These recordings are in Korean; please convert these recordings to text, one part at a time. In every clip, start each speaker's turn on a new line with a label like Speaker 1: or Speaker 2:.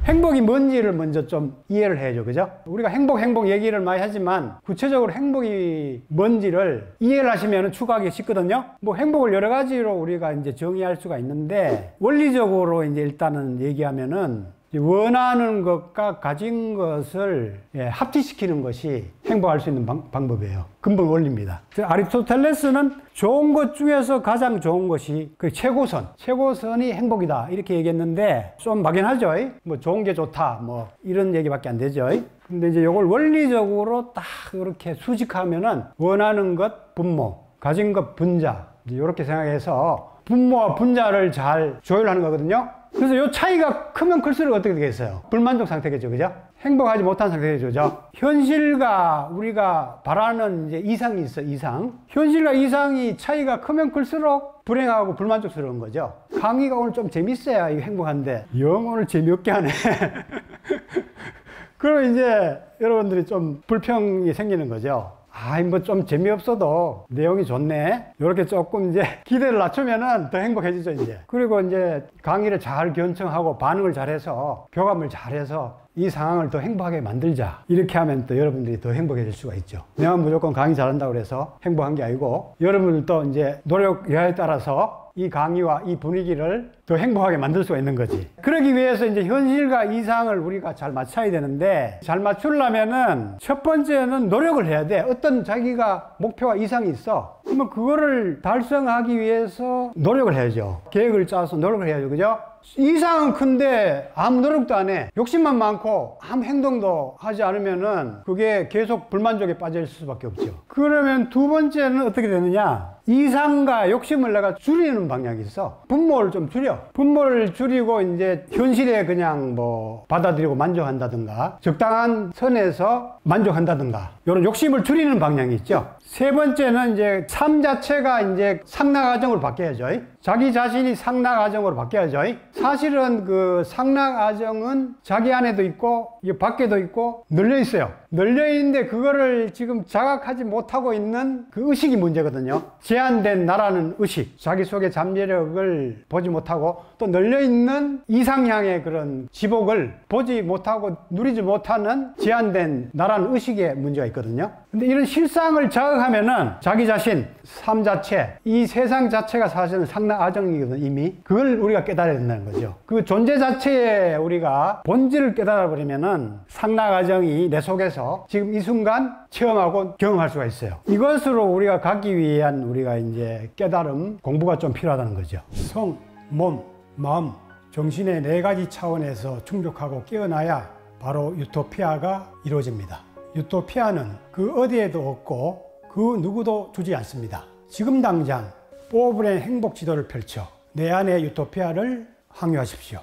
Speaker 1: 행복이 뭔지를 먼저 좀 이해를 해야죠. 그죠? 우리가 행복 얘기를 많이 하지만 구체적으로 행복이 뭔지를 이해를 하시면 추구하기 쉽거든요. 뭐 행복을 여러 가지로 우리가 이제 정의할 수가 있는데 원리적으로 이제 일단은 얘기하면은 원하는 것과 가진 것을 합치시키는 것이 행복할 수 있는 방법이에요. 근본 원리입니다. 아리스토텔레스는 좋은 것 중에서 가장 좋은 것이 그 최고선이 행복이다 이렇게 얘기했는데 좀 막연하죠. 뭐 좋은 게 좋다 뭐 이런 얘기밖에 안 되죠. 근데 이제 이걸 원리적으로 딱 이렇게 수직하면은 원하는 것 분모, 가진 것 분자 이렇게 생각해서 분모와 분자를 잘 조율하는 거거든요. 그래서 이 차이가 크면 클수록 어떻게 되겠어요? 불만족 상태겠죠, 그죠? 행복하지 못한 상태겠죠, 그죠? 현실과 우리가 바라는 이제 이상이 있어, 이상. 현실과 이상이 차이가 크면 클수록 불행하고 불만족스러운 거죠. 강의가 오늘 좀 재밌어야 이거 행복한데, 영 오늘 재미없게 하네. 그럼 이제 여러분들이 좀 불평이 생기는 거죠. 뭐 좀 재미없어도 내용이 좋네. 이렇게 조금 이제 기대를 낮추면은 더 행복해지죠, 이제. 그리고 이제 강의를 잘 견청하고 반응을 잘해서 교감을 잘해서 이 상황을 더 행복하게 만들자. 이렇게 하면 또 여러분들이 더 행복해질 수가 있죠. 내가 무조건 강의 잘한다고 해서 행복한 게 아니고 여러분들도 이제 노력 여하에 따라서 이 강의와 이 분위기를 더 행복하게 만들 수가 있는 거지. 그러기 위해서 이제 현실과 이상을 우리가 잘 맞춰야 되는데 잘 맞추려면은 첫 번째는 노력을 해야 돼. 어떤 자기가 목표와 이상이 있어. 그러면 그거를 달성하기 위해서 노력을 해야죠. 계획을 짜서 노력을 해야죠. 그죠? 이상은 큰데 아무 노력도 안 해. 욕심만 많고 아무 행동도 하지 않으면은 그게 계속 불만족에 빠져 있을 수밖에 없죠. 그러면 두 번째는 어떻게 되느냐? 이상과 욕심을 내가 줄이는 방향이 있어. 분모를 좀 줄여. 분모를 줄이고 이제 현실에 그냥 뭐 받아들이고 만족한다든가 적당한 선에서 만족한다든가 이런 욕심을 줄이는 방향이 있죠. 세 번째는 이제 삶 자체가 이제 상락아정으로 바뀌어야죠. 자기 자신이 상락아정으로 바뀌어야죠. 사실은 그 상락아정은 자기 안에도 있고 밖에도 있고 널려 있어요. 널려 있는데 그거를 지금 자각하지 못하고 있는 그 의식이 문제거든요. 제한된 나라는 의식, 자기 속의 잠재력을 보지 못하고 또 널려 있는 이상향의 그런 지복을 보지 못하고 누리지 못하는 제한된 나라는 의식에 문제가 있거든요. 근데 이런 실상을 자각하면은 자기 자신, 삶 자체, 이 세상 자체가 사실은 상락아정이거든요. 이미 그걸 우리가 깨달아야 된다는 거죠. 그 존재 자체에 우리가 본질을 깨달아 버리면은 상락아정이 내 속에서 지금 이 순간 체험하고 경험할 수가 있어요. 이것으로 우리가 가기 위한 우리가 이제 깨달음, 공부가 좀 필요하다는 거죠. 성, 몸, 마음, 정신의 네 가지 차원에서 충족하고 깨어나야 바로 유토피아가 이루어집니다. 유토피아는 그 어디에도 없고 그 누구도 주지 않습니다. 지금 당장 5분의 행복 지도를 펼쳐 내 안의 유토피아를 항유하십시오.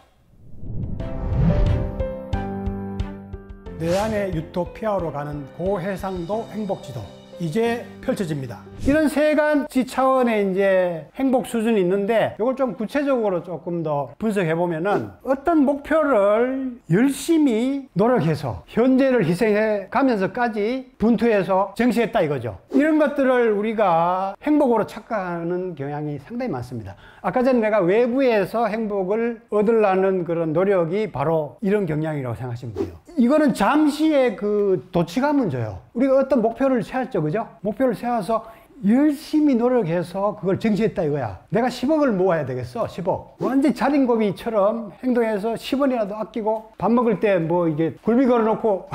Speaker 1: 내 안의 유토피아로 가는 고해상도 행복지도 이제 펼쳐집니다. 이런 세 가지 차원의 이제 행복 수준이 있는데 이걸 좀 구체적으로 조금 더 분석해 보면은 어떤 목표를 열심히 노력해서 현재를 희생해 가면서까지 분투해서 정시했다 이거죠. 이런 것들을 우리가 행복으로 착각하는 경향이 상당히 많습니다. 아까 전에 내가 외부에서 행복을 얻으려는 그런 노력이 바로 이런 경향이라고 생각하시면 돼요. 이거는 잠시의 그 도취감은 줘요. 우리가 어떤 목표를 세웠죠, 그죠? 목표를 세워서 열심히 노력해서 그걸 정시했다 이거야. 내가 10억을 모아야 되겠어. 10억. 완전 자린고비처럼 행동해서 10원이라도 아끼고 밥 먹을 때 뭐 이게 굴비 걸어놓고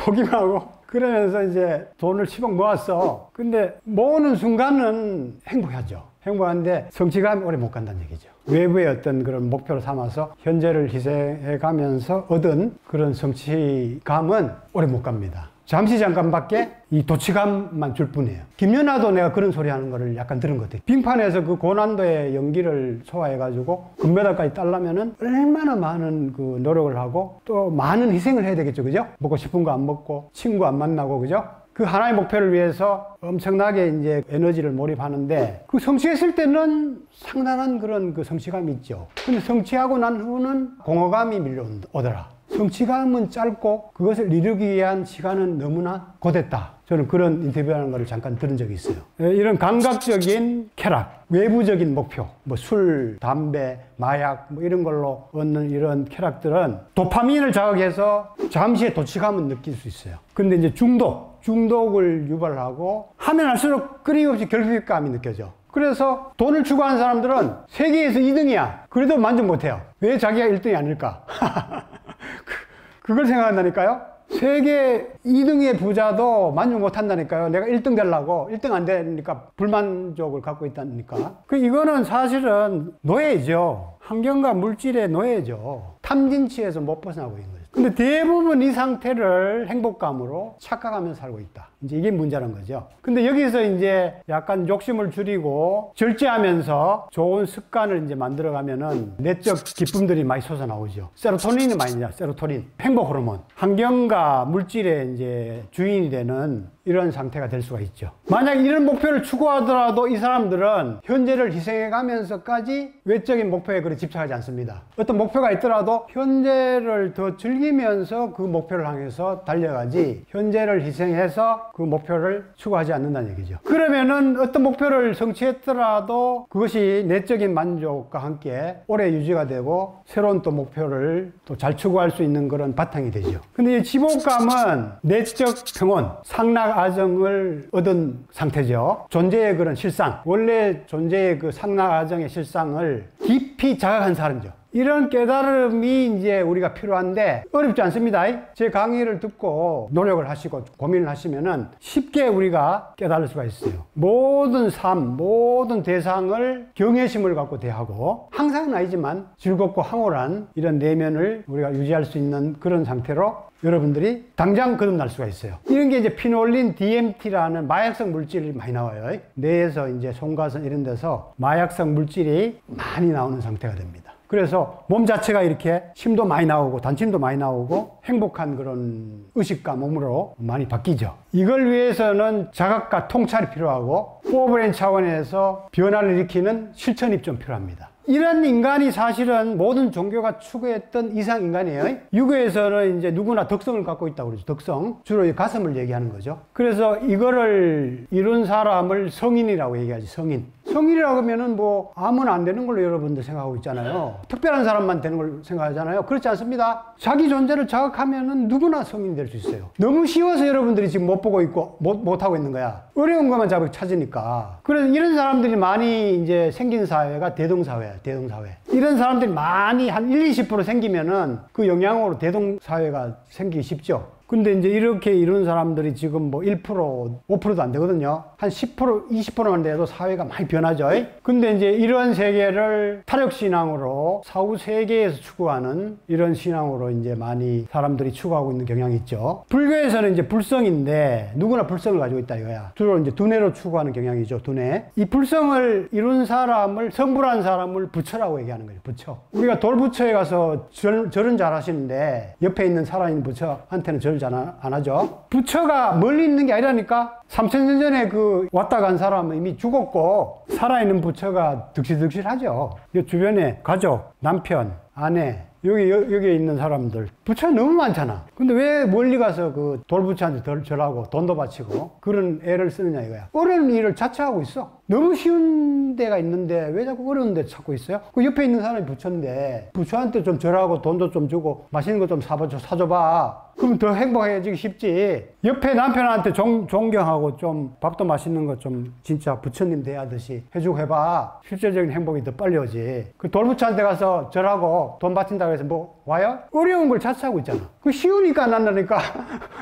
Speaker 1: 보기만 하고 그러면서 이제 돈을 10억 모았어. 근데 모으는 순간은 행복하죠. 행복한데 성취감이 오래 못 간다는 얘기죠. 외부의 어떤 그런 목표를 삼아서 현재를 희생해 가면서 얻은 그런 성취감은 오래 못 갑니다. 잠시 잠깐밖에 이 도취감만 줄 뿐이에요. 김연아도 내가 그런 소리 하는 거를 약간 들은 것 같아요. 빙판에서 그 고난도의 연기를 소화해가지고 금메달까지 따려면은 얼마나 많은 그 노력을 하고 또 많은 희생을 해야 되겠죠. 그죠? 먹고 싶은 거 안 먹고 친구 안 만나고 그죠? 그 하나의 목표를 위해서 엄청나게 이제 에너지를 몰입하는데 그 성취했을 때는 상당한 그런 그 성취감이 있죠. 근데 성취하고 난 후는 공허감이 밀려오더라. 성취감은 짧고 그것을 이루기 위한 시간은 너무나 고됐다. 저는 그런 인터뷰하는 거를 잠깐 들은 적이 있어요. 이런 감각적인 쾌락, 외부적인 목표, 뭐 술, 담배, 마약 뭐 이런 걸로 얻는 이런 쾌락들은 도파민을 자극해서 잠시의 도취감은 느낄 수 있어요. 근데 이제 중독을 유발하고 하면 할수록 끊임없이 결핍감이 느껴져. 그래서 돈을 추구하는 사람들은 세계에서 2등이야. 그래도 만족 못해요. 왜 자기가 1등이 아닐까? 그걸 생각한다니까요. 세계 2등의 부자도 만족 못한다니까요. 내가 1등 되려고 1등 안 되니까 불만족을 갖고 있다니까. 이거는 사실은 노예죠. 환경과 물질의 노예죠. 탐진치에서 못 벗어나고 있는 거죠. 근데 대부분 이 상태를 행복감으로 착각하면서 살고 있다. 이제 이게 문제라는 거죠. 근데 여기서 이제 약간 욕심을 줄이고 절제하면서 좋은 습관을 이제 만들어가면은 내적 기쁨들이 많이 솟아나오죠. 세로토닌이 많이 나요. 세로토닌. 행복 호르몬. 환경과 물질의 이제 주인이 되는 이런 상태가 될 수가 있죠. 만약 이런 목표를 추구하더라도 이 사람들은 현재를 희생해 가면서까지 외적인 목표에 그리 집착하지 않습니다. 어떤 목표가 있더라도 현재를 더 즐기면서 그 목표를 향해서 달려가지 현재를 희생해서 그 목표를 추구하지 않는다는 얘기죠. 그러면은 어떤 목표를 성취했더라도 그것이 내적인 만족과 함께 오래 유지가 되고 새로운 또 목표를 또 잘 추구할 수 있는 그런 바탕이 되죠. 근데 이 지복감은 내적 평온, 상락 아정을 얻은 상태죠. 존재의 그런 실상, 원래 존재의 그 상락 아정의 실상을 깊이 자각한 사람이죠. 이런 깨달음이 이제 우리가 필요한데 어렵지 않습니다. 제 강의를 듣고 노력을 하시고 고민을 하시면은 쉽게 우리가 깨달을 수가 있어요. 모든 삶, 모든 대상을 경외심을 갖고 대하고 항상은 아니지만 즐겁고 황홀한 이런 내면을 우리가 유지할 수 있는 그런 상태로 여러분들이 당장 거듭날 수가 있어요. 이런 게 이제 피놀린 DMT라는 마약성 물질이 많이 나와요. 뇌에서 이제 송가선 이런 데서 마약성 물질이 많이 나오는 상태가 됩니다. 그래서 몸 자체가 이렇게 심도 많이 나오고 단침도 많이 나오고 행복한 그런 의식과 몸으로 많이 바뀌죠. 이걸 위해서는 자각과 통찰이 필요하고 포브레인 차원에서 변화를 일으키는 실천이 좀 필요합니다. 이런 인간이 사실은 모든 종교가 추구했던 이상 인간이에요. 유교에서는 이제 누구나 덕성을 갖고 있다고 그러죠. 덕성. 주로 이 가슴을 얘기하는 거죠. 그래서 이거를 이룬 사람을 성인이라고 얘기하지, 성인. 성인이라고 하면은 뭐 아무나 안 되는 걸로 여러분들 생각하고 있잖아요. 특별한 사람만 되는 걸 생각하잖아요. 그렇지 않습니다. 자기 존재를 자각하면은 누구나 성인이 될 수 있어요. 너무 쉬워서 여러분들이 지금 못 보고 있고 못 하고 있는 거야. 어려운 것만 자꾸 찾으니까. 그래서 이런 사람들이 많이 이제 생긴 사회가 대동사회야, 대동사회. 이런 사람들이 많이 한 1, 20% 생기면은 그 영향으로 대동사회가 생기기 쉽죠. 근데 이제 이렇게 이룬 사람들이 지금 뭐 1%, 5%도 안 되거든요. 한 10%, 20%만 돼도 사회가 많이 변하죠. 근데 이제 이런 세계를 타력신앙으로 사후 세계에서 추구하는 이런 신앙으로 이제 많이 사람들이 추구하고 있는 경향이 있죠. 불교에서는 이제 불성인데 누구나 불성을 가지고 있다 이거야. 주로 이제 두뇌로 추구하는 경향이죠. 두뇌. 이 불성을 이룬 사람을 성불한 사람을 부처라고 얘기하는 거죠. 부처. 우리가 돌부처에 가서 절은 잘 하시는데 옆에 있는 살아있는 부처한테는 절을 잘 안 하죠. 부처가 멀리 있는 게 아니라니까. 3000년 전에 그 왔다 간 사람은 이미 죽었고 살아있는 부처가 득실득실하죠. 주변에 가족, 남편, 아내, 여기에 있는 사람들 부처가 너무 많잖아. 근데 왜 멀리 가서 그 돌부처한테 절하고 돈도 바치고 그런 애를 쓰느냐 이거야. 어려운 일을 자처하고 있어. 너무 쉬운 데가 있는데 왜 자꾸 어려운 데 찾고 있어요? 그 옆에 있는 사람이 부처인데 부처한테 좀 절하고 돈도 좀 주고 맛있는 거 좀 사줘봐. 그럼 더 행복해지기 쉽지. 옆에 남편한테 존경하고 좀 밥도 맛있는 거 좀 진짜 부처님 대하듯이 해주고 해봐. 실질적인 행복이 더 빨리 오지. 그 돌부처한테 가서 절하고 돈 바친다고 해서 뭐 와요? 어려운 걸 자처하고 있잖아. 그 쉬우니까 안 한다니까.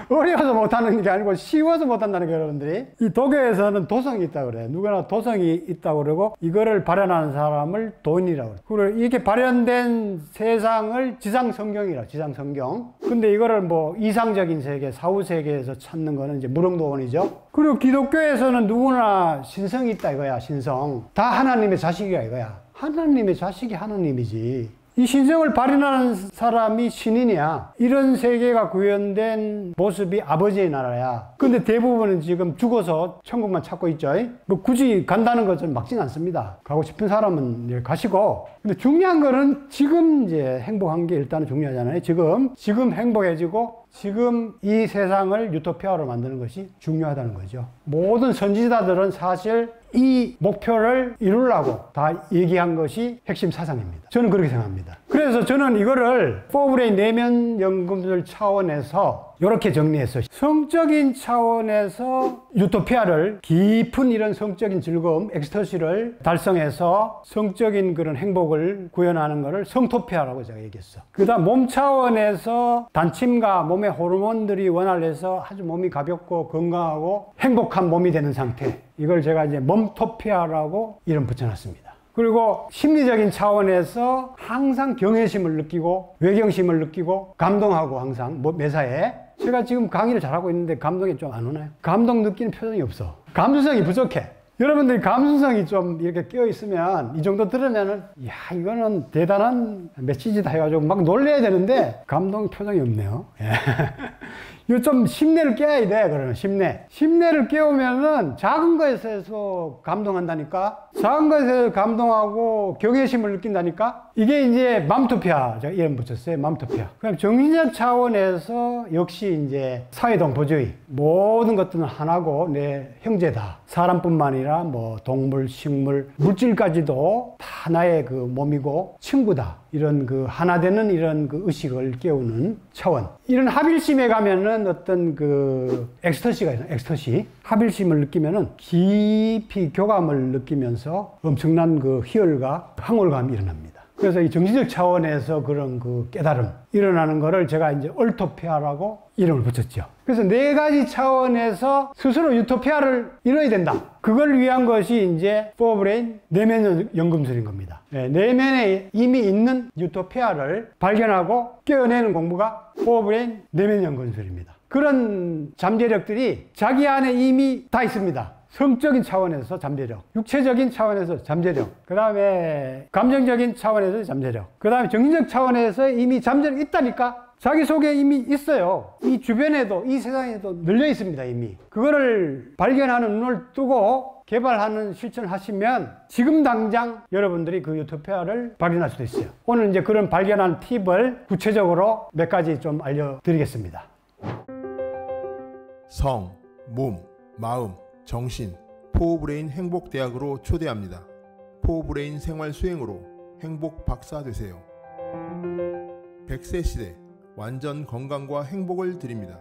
Speaker 1: 어려워서 못하는 게 아니고 쉬워서 못한다는 게 여러분들이. 이 도교에서는 도성이 있다고 그래. 누구나 도성이 있다고 그러고 이거를 발현하는 사람을 도인이라고 그래. 그리고 이렇게 발현된 세상을 지상성경이라 지상성경. 근데 이거를 뭐 이상적인 세계, 사후세계에서 찾는 거는 이제 무릉도원이죠. 그리고 기독교에서는 누구나 신성이 있다 이거야. 신성. 다 하나님의 자식이야 이거야. 하나님의 자식이 하나님이지. 이 신성을 발현하는 사람이 신인이야. 이런 세계가 구현된 모습이 아버지의 나라야. 근데 대부분은 지금 죽어서 천국만 찾고 있죠. 뭐 굳이 간다는 것은 막지는 않습니다. 가고 싶은 사람은 가시고. 근데 중요한 거는 지금 이제 행복한 게 일단은 중요하잖아요. 지금 행복해지고 지금 이 세상을 유토피아로 만드는 것이 중요하다는 거죠. 모든 선지자들은 사실 이 목표를 이루려고 다 얘기한 것이 핵심 사상입니다. 저는 그렇게 생각합니다. 그래서 저는 이거를 포브레인 내면 연금술 차원에서 이렇게 정리했어요. 성적인 차원에서 유토피아를 깊은 이런 성적인 즐거움, 엑스터시를 달성해서 성적인 그런 행복을 구현하는 것을 성토피아라고 제가 얘기했어. 그 다음 몸 차원에서 단침과 몸의 호르몬들이 원활해서 아주 몸이 가볍고 건강하고 행복한 몸이 되는 상태. 이걸 제가 이제 몸토피아라고 이름 붙여놨습니다. 그리고 심리적인 차원에서 항상 경외심을 느끼고 외경심을 느끼고 감동하고 항상 매사에 제가 지금 강의를 잘하고 있는데 감동이 좀 안 오나요? 감동 느끼는 표정이 없어. 감수성이 부족해. 여러분들이 감수성이 좀 이렇게 깨어 있으면 이 정도 들으면은 야 이거는 대단한 메시지다 해가지고 막 놀래야 되는데 감동 표정이 없네요. 이거 좀 심내를 깨야 돼. 그러면 심내를 깨우면은 작은 것에서 감동한다니까. 작은 것에서 감동하고 경외심을 느낀다니까. 이게 이제 맘토피아 제가 이름 붙였어요. 맘토피아. 그럼 정신적 차원에서 역시 이제 사회동포주의. 모든 것들은 하나고 내 형제다. 사람뿐만 아니라 뭐 동물, 식물, 물질까지도 다 나의 그 몸이고 친구다. 이런 그 하나 되는 이런 그 의식을 깨우는 차원. 이런 합일심에 가면은 어떤 그 엑스터시가 있어요. 엑스터시. 합일심을 느끼면은 깊이 교감을 느끼면서 엄청난 그 희열과 황홀감이 일어납니다. 그래서 이 정신적 차원에서 그런 그 깨달음 일어나는 거를 제가 이제 얼토피아라고 이름을 붙였죠. 그래서 네 가지 차원에서 스스로 유토피아를 이뤄야 된다. 그걸 위한 것이 이제 포브레인 내면 연금술인 겁니다. 네, 내면에 이미 있는 유토피아를 발견하고 깨어내는 공부가 포브레인 내면 연금술입니다. 그런 잠재력들이 자기 안에 이미 다 있습니다. 성적인 차원에서 잠재력, 육체적인 차원에서 잠재력, 그 다음에 감정적인 차원에서 잠재력, 그 다음에 정신적 차원에서 이미 잠재력이 있다니까. 자기 속에 이미 있어요. 이 주변에도, 이 세상에도 널려 있습니다, 이미. 그거를 발견하는 눈을 뜨고 개발하는 실천을 하시면 지금 당장 여러분들이 그 유토피아를 발견할 수도 있어요. 오늘 이제 그런 발견한 팁을 구체적으로 몇 가지 좀 알려드리겠습니다.
Speaker 2: 성, 몸, 마음, 정신, 포브레인 행복대학으로 초대합니다. 포브레인 생활 수행으로 행복 박사 되세요. 100세 시대 완전 건강과 행복을 드립니다.